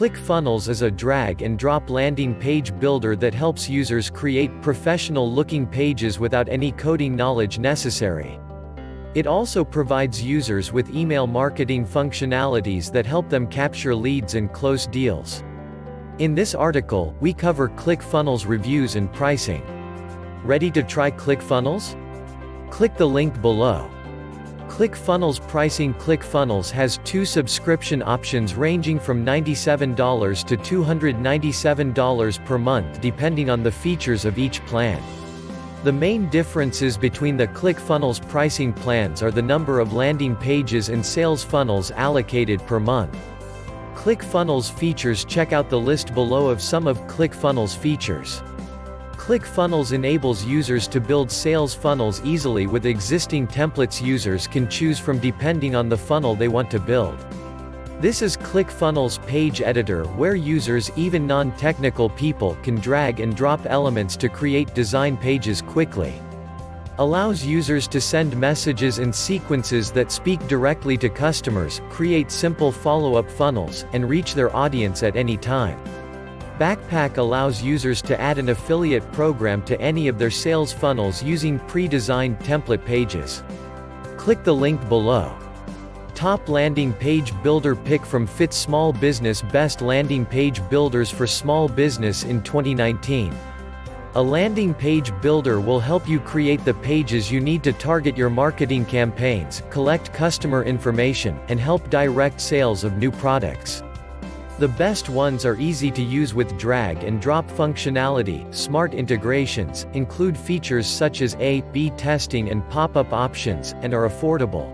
ClickFunnels is a drag-and-drop landing page builder that helps users create professional-looking pages without any coding knowledge necessary. It also provides users with email marketing functionalities that help them capture leads and close deals. In this article, we cover ClickFunnels reviews and pricing. Ready to try ClickFunnels? Click the link below. ClickFunnels pricing. ClickFunnels has two subscription options ranging from $97 to $297 per month depending on the features of each plan. The main differences between the ClickFunnels pricing plans are the number of landing pages and sales funnels allocated per month. ClickFunnels features. Check out the list below of some of ClickFunnels features. ClickFunnels enables users to build sales funnels easily with existing templates users can choose from depending on the funnel they want to build. This is ClickFunnels Page Editor where users, even non-technical people, can drag and drop elements to create design pages quickly. Allows users to send messages and sequences that speak directly to customers, create simple follow-up funnels, and reach their audience at any time. Backpack allows users to add an affiliate program to any of their sales funnels using pre-designed template pages. Click the link below. Top landing page builder pick from Fit Small Business. Best landing page builders for small business in 2019. A landing page builder will help you create the pages you need to target your marketing campaigns, collect customer information, and help direct sales of new products. The best ones are easy to use with drag and drop functionality, smart integrations, include features such as A/B testing and pop-up options, and are affordable.